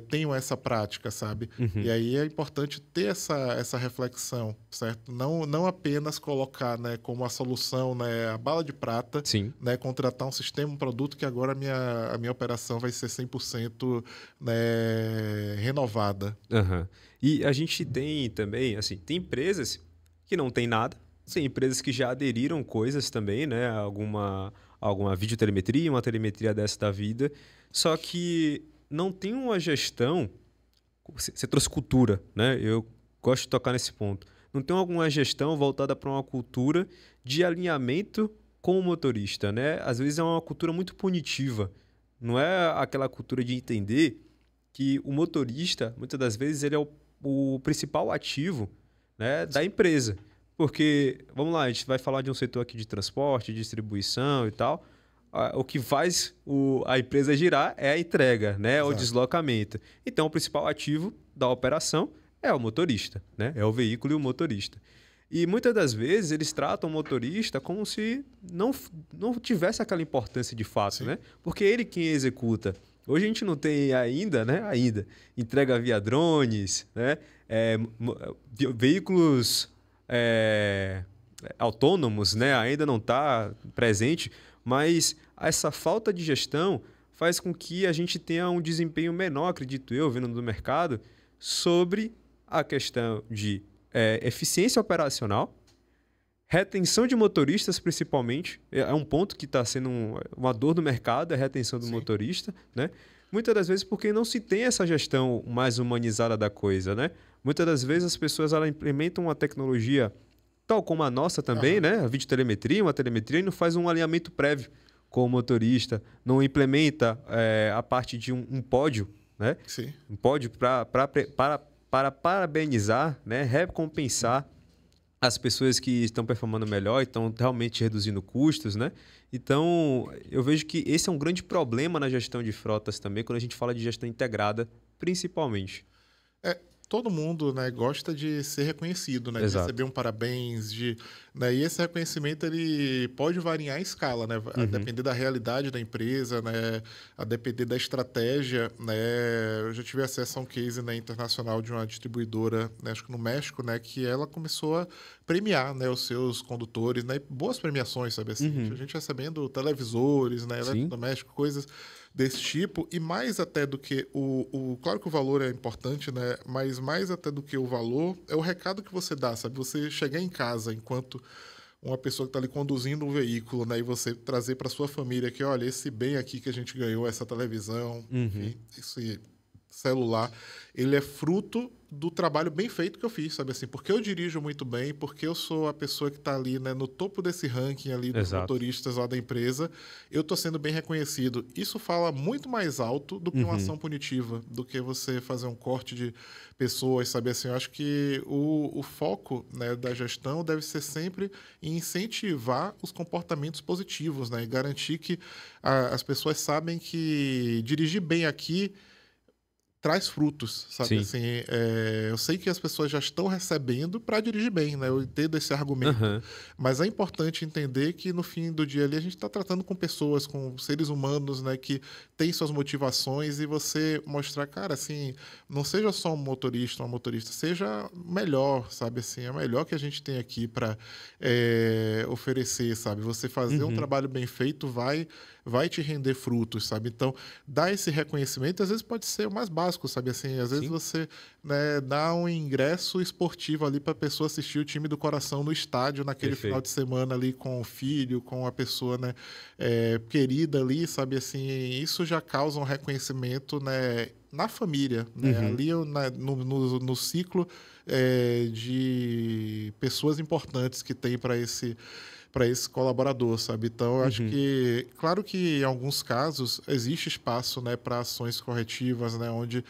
tenham essa prática, sabe? E Uhum. aí é importante ter essa reflexão, certo? Não apenas colocar, né, como a solução, né, a bala de prata, Sim. né, contratar um sistema, um produto que agora a minha operação vai ser 100%, né, renovada. Aham. E a gente tem também, assim, tem empresas que não tem nada, tem empresas que já aderiram coisas também, né? Alguma videotelemetria, uma telemetria dessa da vida, só que não tem uma gestão. Você trouxe cultura, né? Eu gosto de tocar nesse ponto. Não tem alguma gestão voltada para uma cultura de alinhamento com o motorista, né? Às vezes é uma cultura muito punitiva. Não é aquela cultura de entender que o motorista, muitas das vezes, ele é o principal ativo, né, da empresa. Porque, vamos lá, a gente vai falar de um setor aqui de transporte, distribuição e tal. O que faz a empresa girar é a entrega, né, o Exato. deslocamento. Então, o principal ativo da operação é o motorista, né, é o veículo e o motorista. E muitas das vezes eles tratam o motorista como se não tivesse aquela importância de fato, Sim. né? Porque é ele quem executa. Hoje a gente não tem ainda, né? Ainda. Entrega via drones, né? Veículos autônomos, né? Ainda não está presente, mas essa falta de gestão faz com que a gente tenha um desempenho menor, acredito eu, vendo no mercado, sobre a questão de eficiência operacional, retenção de motoristas, principalmente, é um ponto que está sendo uma dor do mercado, é a retenção do Sim. motorista, né? Muitas das vezes porque não se tem essa gestão mais humanizada da coisa, né? Muitas das vezes as pessoas elas implementam uma tecnologia tal como a nossa também, Aham. né? A videotelemetria, uma telemetria, e não faz um alinhamento prévio com o motorista, não implementa a parte de um pódio, né? Sim. Um pódio para parabenizar, né? Recompensar as pessoas que estão performando melhor e estão realmente reduzindo custos, né? Então, eu vejo que esse é um grande problema na gestão de frotas também, quando a gente fala de gestão integrada, principalmente. Todo mundo, né, gosta de ser reconhecido, né, de receber Exato. um parabéns, né, e esse reconhecimento ele pode variar em escala, né, a Uhum. depender da realidade da empresa, né, a depender da estratégia, né. Eu já tive acesso a um case, né, internacional de uma distribuidora, né, acho que no México, né, que ela começou a premiar, né, os seus condutores, né, e boas premiações, sabe assim, a Uhum. gente recebendo televisores, né, Sim. eletrodomésticos, coisas desse tipo, e mais até do que claro que o valor é importante, né? Mas mais até do que o valor é o recado que você dá, sabe? Você chegar em casa enquanto uma pessoa que está ali conduzindo um veículo, né? E você trazer para sua família que, olha, esse bem aqui que a gente ganhou, essa televisão, Uhum. enfim, isso aí. celular, ele é fruto do trabalho bem feito que eu fiz, sabe assim? Porque eu dirijo muito bem, porque eu sou a pessoa que está ali, né, no topo desse ranking ali dos Exato. motoristas lá da empresa, eu estou sendo bem reconhecido. Isso fala muito mais alto do que uma ação punitiva, do que você fazer um corte de pessoas, sabe assim? Eu acho que o foco, né, da gestão deve ser sempre em incentivar os comportamentos positivos, né? E garantir que as pessoas sabem que dirigir bem aqui traz frutos, sabe? Sim. Assim, eu sei que as pessoas já estão recebendo para dirigir bem, né? Eu entendo esse argumento. Aham. Mas é importante entender que no fim do dia ali a gente está tratando com pessoas, com seres humanos, né? Que têm suas motivações e você mostrar, cara, assim, não seja só um motorista, uma motorista, seja melhor, sabe? Assim, é o melhor que a gente tem aqui para oferecer, sabe? Você fazer um trabalho bem feito vai te render frutos, sabe? Então, dar esse reconhecimento, às vezes pode ser o mais básico, sabe? Assim, às vezes Sim. você, né, dá um ingresso esportivo ali para a pessoa assistir o time do coração no estádio naquele Perfeito. final de semana ali com o filho, com a pessoa, né, querida ali, sabe? Assim, isso já causa um reconhecimento, né, na família, né? Ali no ciclo de pessoas importantes que tem para esse colaborador, sabe? Então, eu acho que, claro que em alguns casos existe espaço, né, para ações corretivas, né, onde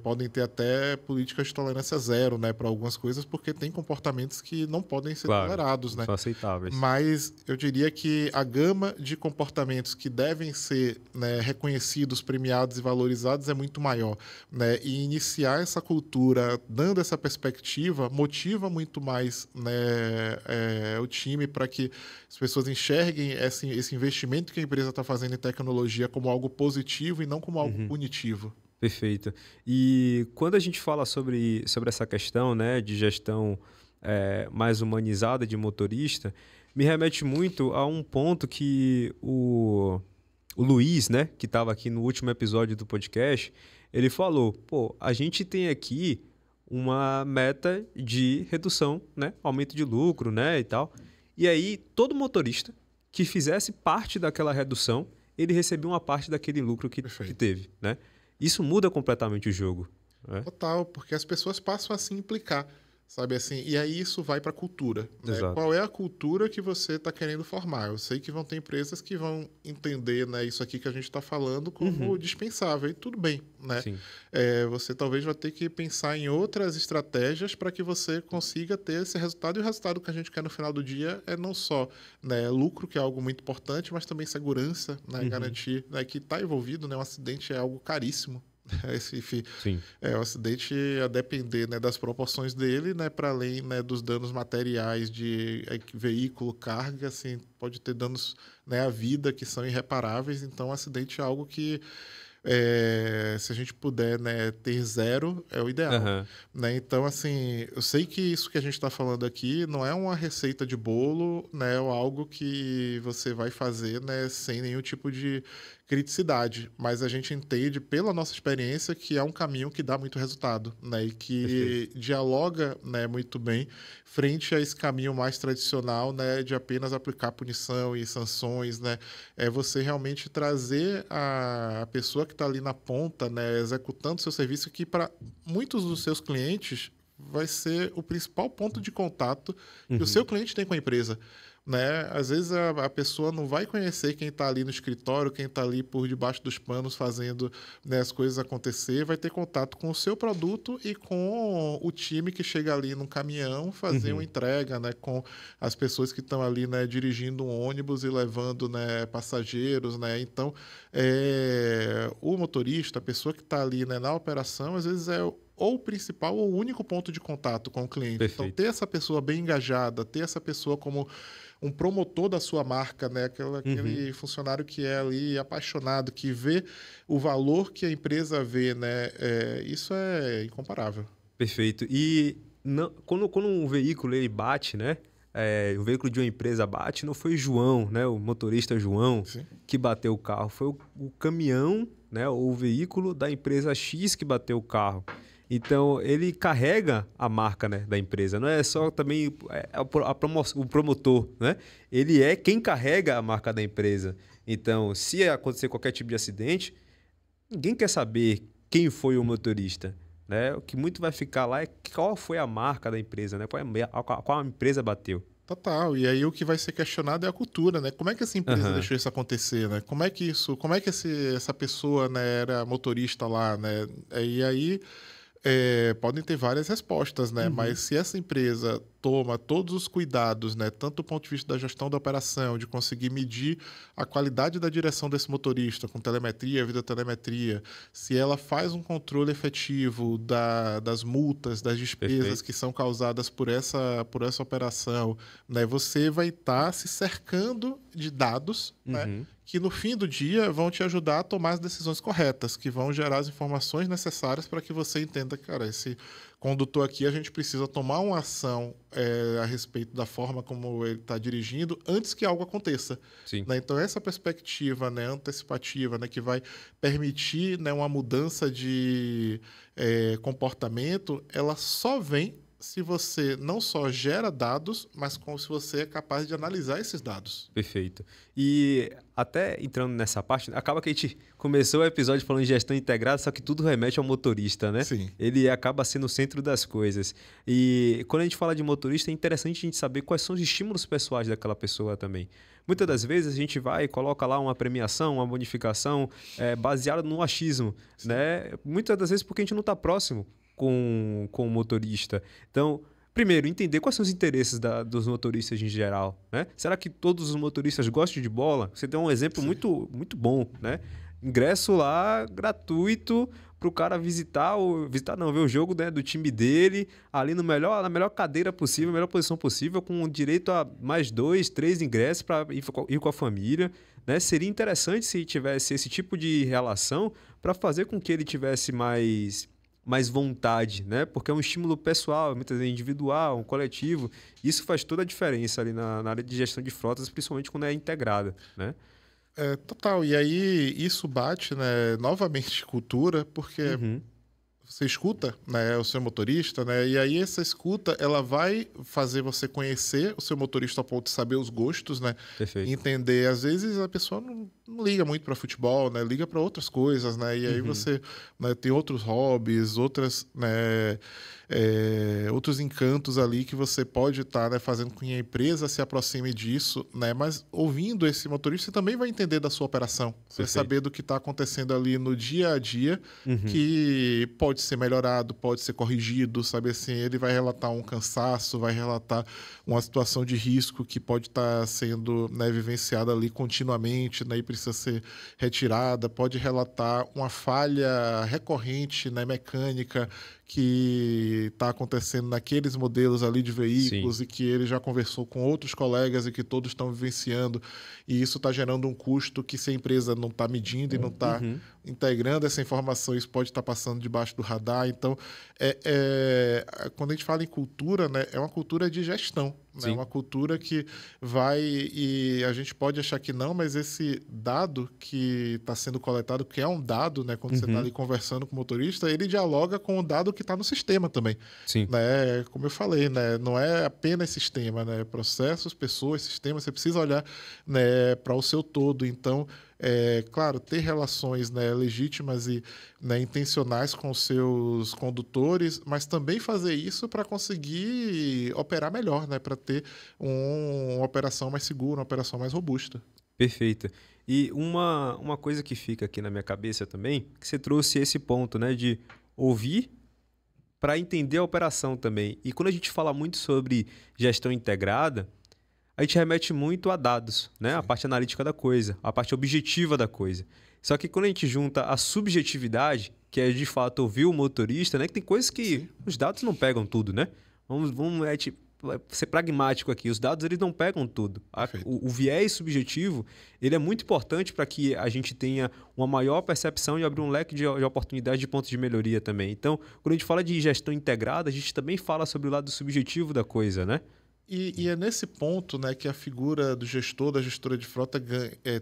podem ter até políticas de tolerância zero, né, para algumas coisas, porque tem comportamentos que não podem ser Claro, tolerados, não né? são aceitáveis. Mas eu diria que a gama de comportamentos que devem ser, né, reconhecidos, premiados e valorizados é muito maior, né? E iniciar essa cultura, dando essa perspectiva, motiva muito mais, né, o time para que as pessoas enxerguem esse investimento que a empresa está fazendo em tecnologia como algo positivo e não como algo punitivo. Perfeito. E quando a gente fala sobre essa questão, né, de gestão mais humanizada de motorista, me remete muito a um ponto que o Luiz, né, que estava aqui no último episódio do podcast, ele falou, pô, a gente tem aqui uma meta de redução, né, aumento de lucro, né, e tal. E aí, todo motorista que fizesse parte daquela redução, ele recebia uma parte daquele lucro que Perfeito. teve, né? Isso muda completamente o jogo, né? Total, porque as pessoas passam a se implicar, sabe assim? E aí isso vai para a cultura, né? Exato. Qual é a cultura que você está querendo formar? Eu sei que vão ter empresas que vão entender, né, isso aqui que a gente está falando como dispensável, e tudo bem, né? Sim. Você talvez vai ter que pensar em outras estratégias para que você consiga ter esse resultado. E o resultado que a gente quer no final do dia é não só, né, lucro, que é algo muito importante, mas também segurança, né? Garantir, né, que está envolvido, né? Um acidente é algo caríssimo. Enfim, Sim. o acidente, a depender, né, das proporções dele, né, para além, né, dos danos materiais de veículo, carga, assim, pode ter danos, né, à vida que são irreparáveis. Então, o acidente é algo que, se a gente puder, né, ter zero, é o ideal. Aham. Né? Então, assim, eu sei que isso que a gente está falando aqui não é uma receita de bolo, né, ou algo que você vai fazer, né, sem nenhum tipo de criticidade, mas a gente entende pela nossa experiência que é um caminho que dá muito resultado, né, e que dialoga, né, muito bem frente a esse caminho mais tradicional, né, de apenas aplicar punição e sanções, né, é você realmente trazer a pessoa que está ali na ponta, né, executando seu serviço, que para muitos dos seus clientes vai ser o principal ponto de contato que o seu cliente tem com a empresa. Né? Às vezes a pessoa não vai conhecer quem está ali no escritório, quem está ali por debaixo dos panos fazendo, né, as coisas acontecer, vai ter contato com o seu produto e com o time que chega ali no caminhão fazer uma entrega, né, com as pessoas que estão ali, né, dirigindo um ônibus e levando, né, passageiros. Né? Então, o motorista, a pessoa que está ali, né, na operação, às vezes é ou o principal ou o único ponto de contato com o cliente. Perfeito. Então, ter essa pessoa bem engajada, ter essa pessoa como um promotor da sua marca, né? Aquele funcionário que é ali apaixonado, que vê o valor que a empresa vê, né? Isso é incomparável. Perfeito. E quando um veículo ele bate, né? O veículo de uma empresa bate, não foi João, né? O motorista João, Sim. que bateu o carro. Foi o caminhão, né? Ou o veículo da empresa X que bateu o carro. Então, ele carrega a marca, né, da empresa. Não é só também o promotor, né? Ele é quem carrega a marca da empresa. Então, se acontecer qualquer tipo de acidente, ninguém quer saber quem foi o motorista. Né? O que muito vai ficar lá é qual foi a marca da empresa, né? Qual a empresa bateu. Total. E aí o que vai ser questionado é a cultura, né? Como é que essa empresa deixou isso acontecer, né? Como é que essa pessoa, né, era motorista lá, né? E aí podem ter várias respostas, né? Mas se essa empresa toma todos os cuidados, né, tanto do ponto de vista da gestão da operação, de conseguir medir a qualidade da direção desse motorista com telemetria, videotelemetria, se ela faz um controle efetivo das multas, das despesas que são causadas por essa operação, né, você vai estar se cercando de dados, né, que no fim do dia vão te ajudar a tomar as decisões corretas, que vão gerar as informações necessárias para que você entenda, cara, esse condutor aqui, a gente precisa tomar uma ação a respeito da forma como ele está dirigindo antes que algo aconteça. Né? Então, essa perspectiva, né, antecipativa, né, que vai permitir, né, uma mudança de comportamento, ela só vem se você não só gera dados, mas como se você é capaz de analisar esses dados. Perfeito. E até entrando nessa parte, acaba que a gente começou o episódio falando de gestão integrada, só que tudo remete ao motorista, né? Sim. Ele acaba sendo o centro das coisas. E quando a gente fala de motorista, é interessante a gente saber quais são os estímulos pessoais daquela pessoa também. Muitas das vezes a gente vai e coloca lá uma premiação, uma bonificação baseada no achismo, né? Muitas das vezes porque a gente não está próximo com o motorista. Então, primeiro, entender quais são os interesses dos motoristas em geral, né? Será que todos os motoristas gostam de bola? Você deu um exemplo muito, muito bom, né? Ingresso lá gratuito para o cara ver o jogo, né, do time dele, ali na melhor cadeira possível, melhor posição possível, com direito a mais 2, 3 ingressos para ir com a família. Né? Seria interessante se tivesse esse tipo de relação para fazer com que ele tivesse mais vontade, né? Porque é um estímulo pessoal, muitas vezes individual, um coletivo. Isso faz toda a diferença ali na área de gestão de frotas, principalmente quando é integrada, né? Total. E aí isso bate, né, novamente cultura, porque você escuta, né, o seu motorista, né? E aí essa escuta, ela vai fazer você conhecer o seu motorista ao ponto de saber os gostos, né? Perfeito. Entender. Às vezes a pessoa não liga muito para futebol, né? Liga para outras coisas, né? E aí você, né, tem outros hobbies, outros encantos ali que você pode estar, né, fazendo com que a empresa se aproxime disso, né? Mas ouvindo esse motorista, você também vai entender da sua operação. Você vai saber do que está acontecendo ali no dia a dia, que pode ser melhorado, pode ser corrigido, sabe assim? Ele vai relatar um cansaço, vai relatar uma situação de risco que pode estar sendo, né, vivenciada ali continuamente, né, e precisa ser retirada, pode relatar uma falha recorrente, né, mecânica que está acontecendo naqueles modelos ali de veículos e que ele já conversou com outros colegas e que todos estão vivenciando, e isso está gerando um custo que, se a empresa não está medindo e não está integrando essa informação, isso pode estar passando debaixo do radar. Então, quando a gente fala em cultura, né, é uma cultura de gestão, né? É uma cultura que vai, e a gente pode achar que não, mas esse dado que está sendo coletado, que é um dado, né, quando você está ali conversando com o motorista, ele dialoga com o dado que está no sistema também. Né? Como eu falei, né, não é apenas sistema, né? Processos, pessoas, sistemas, você precisa olhar, né, para o seu todo. Então, claro, ter relações, né, legítimas e, né, intencionais com os seus condutores, mas também fazer isso para conseguir operar melhor, né, para ter uma operação mais segura, uma operação mais robusta. Perfeito. E uma coisa que fica aqui na minha cabeça também, que você trouxe esse ponto, né, de ouvir para entender a operação também. E quando a gente fala muito sobre gestão integrada, a gente remete muito a dados, né? A parte analítica da coisa, a parte objetiva da coisa. Só que quando a gente junta a subjetividade, que é de fato ouvir o motorista, né? Que tem coisas que os dados não pegam tudo, né? Vamos ser pragmático aqui. Os dados, eles não pegam tudo. O viés subjetivo, ele é muito importante para que a gente tenha uma maior percepção e abrir um leque de oportunidades de pontos de melhoria também. Então, quando a gente fala de gestão integrada, a gente também fala sobre o lado subjetivo da coisa, né? E é nesse ponto, né, que a figura do gestor, da gestora de frota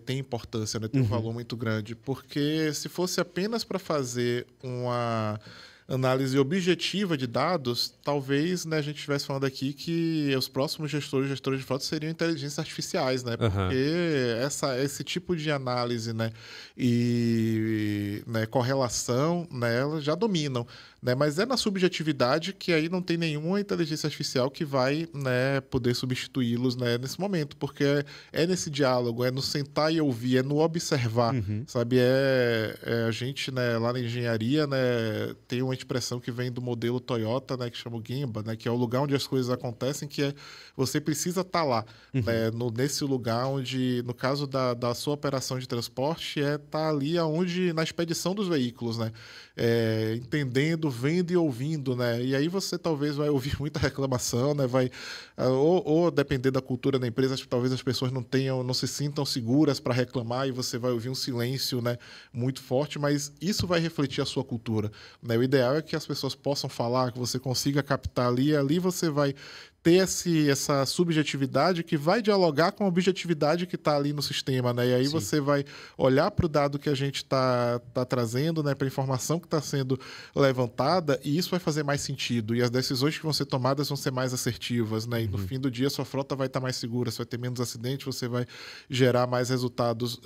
tem importância, né, tem um valor muito grande. Porque se fosse apenas para fazer uma análise objetiva de dados, talvez, né, a gente estivesse falando aqui que os próximos gestores e gestoras de frota seriam inteligências artificiais, né? Porque esse tipo de análise, né, e né, correlação, né, elas já dominam. Né? Mas é na subjetividade que aí não tem nenhuma inteligência artificial que vai, né, poder substituí-los, né, nesse momento, porque é nesse diálogo, é no sentar e ouvir, é no observar, sabe? A gente, né, lá na engenharia, né, tem uma expressão que vem do modelo Toyota, né, que chama o Gemba, né, que é o lugar onde as coisas acontecem, que é você precisa estar lá, né, nesse lugar onde, no caso da sua operação de transporte, estar ali aonde, na expedição dos veículos, né? Entendendo, vendo e ouvindo, né? E aí você talvez vai ouvir muita reclamação, né? Ou depender da cultura da empresa, talvez as pessoas não se sintam seguras para reclamar e você vai ouvir um silêncio, né, muito forte, mas isso vai refletir a sua cultura, né? O ideal é que as pessoas possam falar, que você consiga captar ali, e ali você vai ter essa subjetividade que vai dialogar com a objetividade que está ali no sistema, né? E aí você vai olhar para o dado que a gente está trazendo, né, para a informação que está sendo levantada, e isso vai fazer mais sentido. E as decisões que vão ser tomadas vão ser mais assertivas, né? E no fim do dia, sua frota vai estar mais segura, você vai ter menos acidentes, você vai gerar mais resultados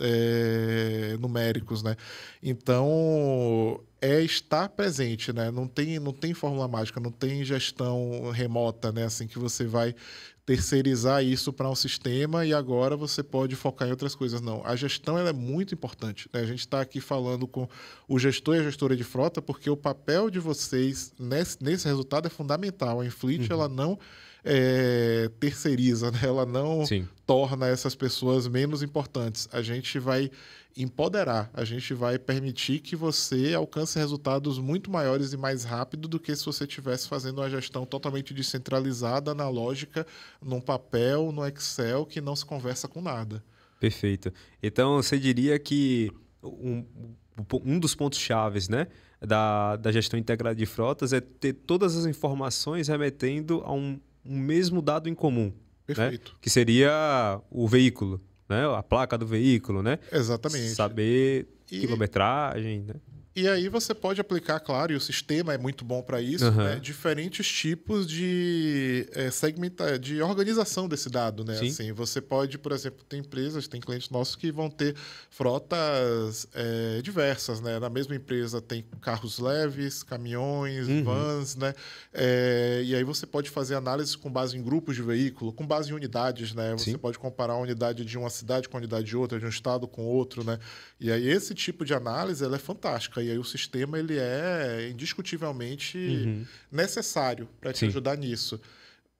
numéricos, né? Então, estar presente, né? Não tem fórmula mágica, não tem gestão remota, né? Assim que você vai terceirizar isso para um sistema e agora você pode focar em outras coisas. Não, a gestão ela é muito importante, né? A gente está aqui falando com o gestor e a gestora de frota porque o papel de vocês nesse resultado é fundamental. A Infleet, ela não terceiriza, né? Ela não torna essas pessoas menos importantes. A gente vai empoderar, a gente vai permitir que você alcance resultados muito maiores e mais rápido do que se você estivesse fazendo uma gestão totalmente descentralizada, analógica, num papel, no Excel, que não se conversa com nada. Perfeito. Então, você diria que um dos pontos chaves, né, da gestão integrada de frotas é ter todas as informações remetendo a um mesmo dado em comum. Perfeito. Né? Que seria o veículo, né? A placa do veículo, né? Exatamente. Saber quilometragem, né? E aí você pode aplicar, claro, e o sistema é muito bom para isso, né? Diferentes tipos de de organização desse dado, né? Assim, você pode, por exemplo, tem empresas, tem clientes nossos que vão ter frotas diversas, né? Na mesma empresa tem carros leves, caminhões, vans, né? E aí você pode fazer análise com base em grupos de veículo, com base em unidades, né? Você pode comparar a unidade de uma cidade com a unidade de outra, de um estado com outro, né? E aí esse tipo de análise ela é fantástica. E aí o sistema ele é indiscutivelmente necessário para te ajudar nisso.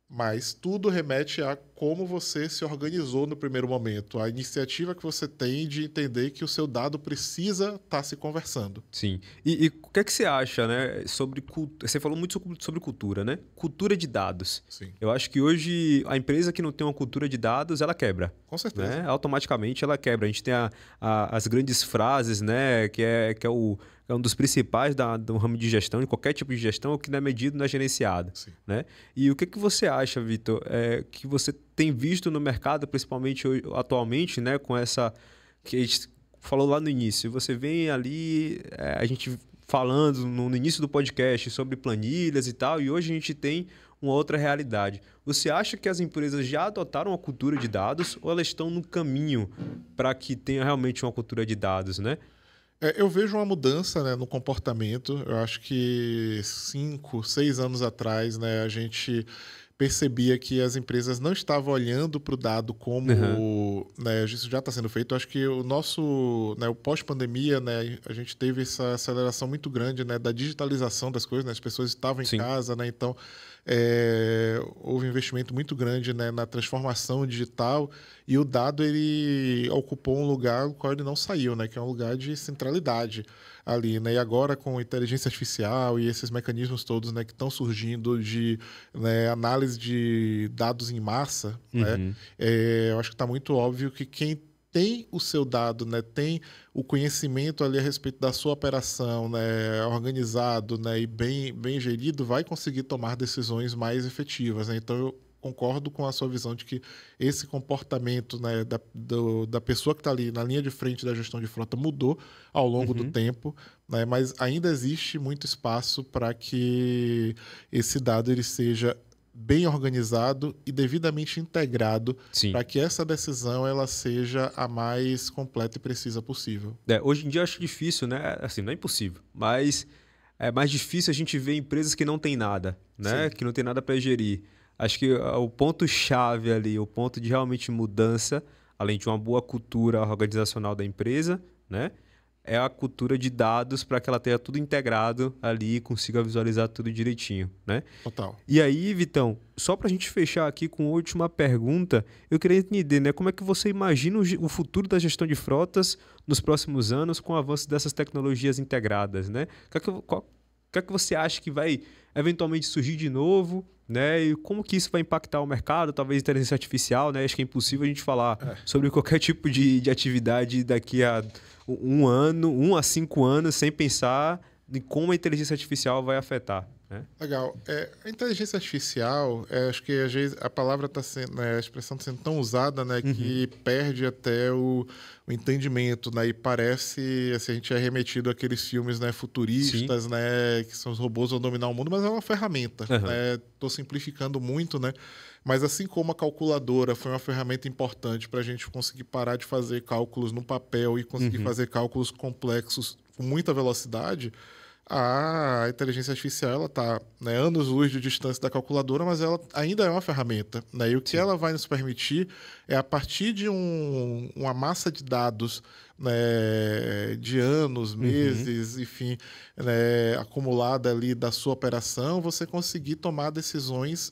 Mas tudo remete a como você se organizou no primeiro momento. A iniciativa que você tem de entender que o seu dado precisa estar se conversando. Sim. E o que é que você acha, né, sobre... Você falou muito sobre cultura, né? Cultura de dados. Sim. Eu acho que hoje a empresa que não tem uma cultura de dados, ela quebra. Com certeza. Né? Automaticamente ela quebra. A gente tem as grandes frases, né, que é um dos principais do ramo de gestão, de qualquer tipo de gestão, o que não é medido não é gerenciado. Né? E o que você acha, Vitor, que você tem visto no mercado, principalmente atualmente, né, com essa... que a gente falou lá no início, você vem ali, a gente falando no início do podcast sobre planilhas e tal, e hoje a gente tem uma outra realidade. Você acha que as empresas já adotaram a cultura de dados ou elas estão no caminho para que tenha realmente uma cultura de dados, né? Eu vejo uma mudança, né, no comportamento. Eu acho que 5, 6 anos atrás, né, a gente percebia que as empresas não estavam olhando para o dado como... né, isso já está sendo feito. Eu acho que o nosso... né, o pós-pandemia, né, a gente teve essa aceleração muito grande, né, da digitalização das coisas. Né, as pessoas estavam em casa, né, então houve um investimento muito grande, né, na transformação digital e o dado ele ocupou um lugar no qual ele não saiu, né, que é um lugar de centralidade ali, né, e agora com inteligência artificial e esses mecanismos todos, né, que estão surgindo de, né, análise de dados em massa, né, eu acho que está muito óbvio que quem tem o seu dado, né, tem o conhecimento ali a respeito da sua operação, né, organizado, né, e bem gerido, vai conseguir tomar decisões mais efetivas, né? Então, eu concordo com a sua visão de que esse comportamento, né, da pessoa que está ali na linha de frente da gestão de frota mudou ao longo do tempo, né, mas ainda existe muito espaço para que esse dado ele seja bem organizado e devidamente integrado Sim. para que essa decisão ela seja a mais completa e precisa possível. Hoje em dia eu acho difícil, né? Assim, não é impossível, mas é mais difícil a gente ver empresas que não tem nada, né? Sim. Que não tem nada para gerir. Acho que o ponto-chave ali, o ponto de realmente mudança, além de uma boa cultura organizacional da empresa, né? É a cultura de dados para que ela tenha tudo integrado ali e consiga visualizar tudo direitinho, né? Total. E aí, Vitão, só para a gente fechar aqui com a última pergunta, eu queria entender, né, como é que você imagina o futuro da gestão de frotas nos próximos anos com o avanço dessas tecnologias integradas, né? O que é que você acha que vai eventualmente surgir de novo, né? E como que isso vai impactar o mercado, talvez inteligência artificial, né? Acho que é impossível a gente falar sobre qualquer tipo de atividade daqui a 1 a 5 anos sem pensar em como a inteligência artificial vai afetar, né? Legal. A inteligência artificial, acho que às vezes a palavra está sendo, né, a expressão está sendo tão usada, né, que perde até o entendimento, né, e parece, assim, a gente é remetido àqueles filmes, né, futuristas, né, que são os robôs vão dominar o mundo, mas é uma ferramenta, né? Estou simplificando muito, né? Mas assim como a calculadora foi uma ferramenta importante para a gente conseguir parar de fazer cálculos no papel e conseguir fazer cálculos complexos com muita velocidade, a inteligência artificial ela está, né, anos-luz de distância da calculadora, mas ela ainda é uma ferramenta, né? E o que ela vai nos permitir é, a partir de uma massa de dados, né, de anos, meses, enfim, né, acumulada ali da sua operação, você conseguir tomar decisões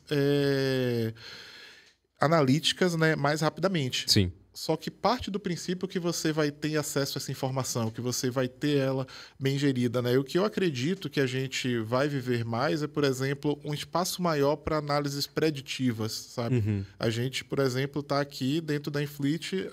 analíticas, né, mais rapidamente. Sim. Só que parte do princípio que você vai ter acesso a essa informação, que você vai ter ela bem gerida, né? E o que eu acredito que a gente vai viver mais é, por exemplo, um espaço maior para análises preditivas, sabe? A gente, por exemplo, está aqui dentro da Infleet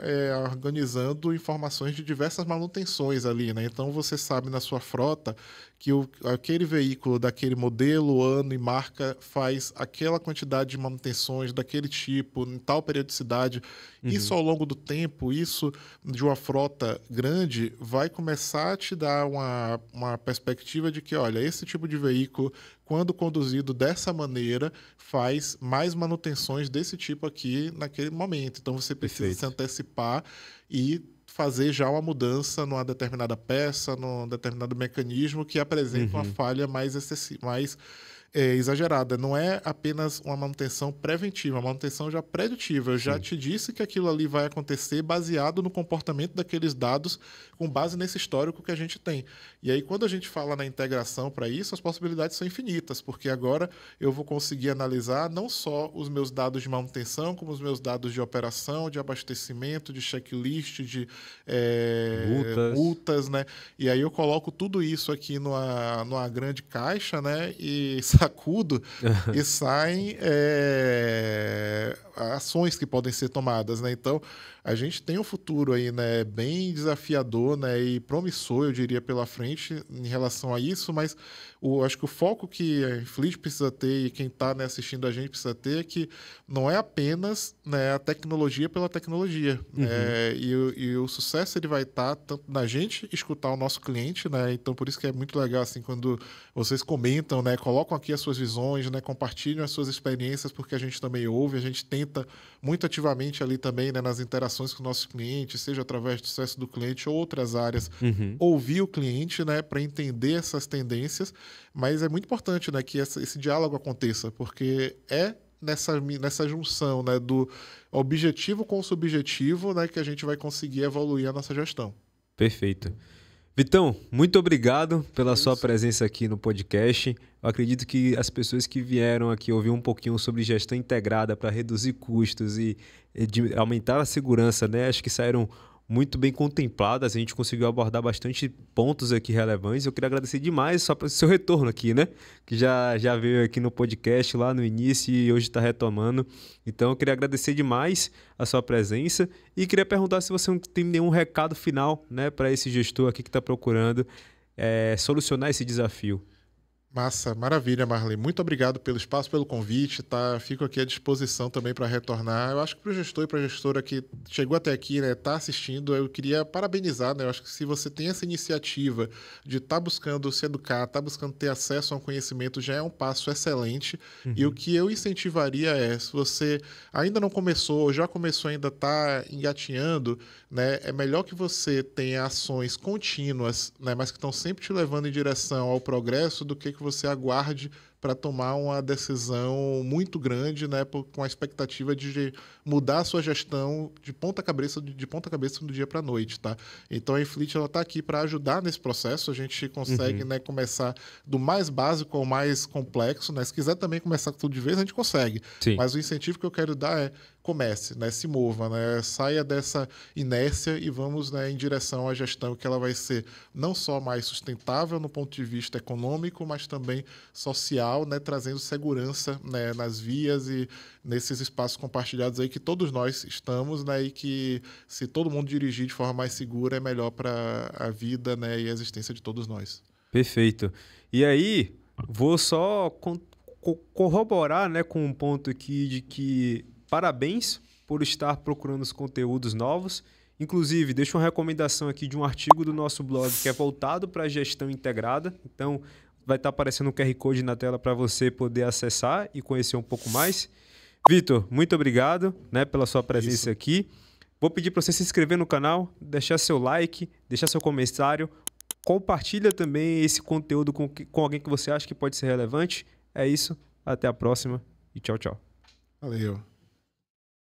organizando informações de diversas manutenções ali, né? Então, você sabe na sua frota que aquele veículo daquele modelo, ano e marca faz aquela quantidade de manutenções daquele tipo, em tal periodicidade. Isso ao longo do tempo, isso de uma frota grande, vai começar a te dar uma perspectiva de que, olha, esse tipo de veículo, quando conduzido dessa maneira, faz mais manutenções desse tipo aqui naquele momento. Então, você precisa se antecipar e fazer já uma mudança numa determinada peça, num determinado mecanismo que apresenta uma falha mais exagerada. Não é apenas uma manutenção preventiva, é uma manutenção já preditiva. Eu já te disse que aquilo ali vai acontecer baseado no comportamento daqueles dados, com base nesse histórico que a gente tem. E aí, quando a gente fala na integração para isso, as possibilidades são infinitas, porque agora eu vou conseguir analisar não só os meus dados de manutenção, como os meus dados de operação, de abastecimento, de checklist, de multas, né? E aí eu coloco tudo isso aqui numa grande caixa, né? E sacudo e saem ações que podem ser tomadas, né? Então, a gente tem um futuro aí, né, bem desafiador, né, e promissor, eu diria, pela frente em relação a isso, mas acho que o foco que a Infleet precisa ter e quem está, né, assistindo a gente precisa ter é que não é apenas, né, a tecnologia pela tecnologia. E o sucesso ele vai estar tanto na gente escutar o nosso cliente, né? Então, por isso que é muito legal assim, quando vocês comentam, né, colocam aqui as suas visões, né, compartilham as suas experiências, porque a gente também ouve, a gente tenta muito ativamente ali também, né, nas interações com nossos clientes, seja através do sucesso do cliente ou outras áreas, ouvir o cliente, né, para entender essas tendências, mas é muito importante, né, que esse diálogo aconteça, porque é nessa junção, né, do objetivo com o subjetivo, né, que a gente vai conseguir evoluir a nossa gestão. Perfeito. Vitão, muito obrigado pela sua presença aqui no podcast. Eu acredito que as pessoas que vieram aqui ouvir um pouquinho sobre gestão integrada para reduzir custos e de aumentar a segurança, né? Acho que saíram muito bem contempladas. A gente conseguiu abordar bastante pontos aqui relevantes. Eu queria agradecer demais só pelo seu retorno aqui, né? Que já veio aqui no podcast lá no início e hoje está retomando. Então, eu queria agradecer demais a sua presença e queria perguntar se você não tem nenhum recado final, né, para esse gestor aqui que está procurando solucionar esse desafio. Massa, maravilha, Marley. Muito obrigado pelo espaço, pelo convite, tá? Fico aqui à disposição também para retornar. Eu acho que para o gestor e para a gestora que chegou até aqui, né, tá assistindo, eu queria parabenizar, né? Eu acho que se você tem essa iniciativa de estar buscando se educar, tá buscando ter acesso a um conhecimento, já é um passo excelente. E o Uhum. que eu incentivaria é, se você ainda não começou, ou já começou, ainda está engatinhando, né, é melhor que você tenha ações contínuas, né, mas que estão sempre te levando em direção ao progresso do que você aguarde para tomar uma decisão muito grande, né, com a expectativa de mudar a sua gestão de ponta cabeça do dia para a noite, tá? Então a Infleet ela está aqui para ajudar nesse processo. A gente consegue, Uhum. né, começar do mais básico ao mais complexo, né? Se quiser também começar tudo de vez, a gente consegue. Sim. Mas o incentivo que eu quero dar é comece, né? Se mova, né? Saia dessa inércia e vamos, né, em direção à gestão que ela vai ser não só mais sustentável no ponto de vista econômico, mas também social, né? Trazendo segurança, né, nas vias e nesses espaços compartilhados aí que todos nós estamos, né? E que se todo mundo dirigir de forma mais segura é melhor para a vida, né, e a existência de todos nós. Perfeito. E aí, vou só corroborar, né, com um ponto aqui de que parabéns por estar procurando os conteúdos novos. Inclusive, deixo uma recomendação aqui de um artigo do nosso blog que é voltado para a gestão integrada. Então, vai estar aparecendo um QR Code na tela para você poder acessar e conhecer um pouco mais. Vitor, muito obrigado, né, pela sua presença Isso. aqui. Vou pedir para você se inscrever no canal, deixar seu like, deixar seu comentário. Compartilha também esse conteúdo com alguém que você acha que pode ser relevante. É isso. Até a próxima e tchau, tchau. Valeu.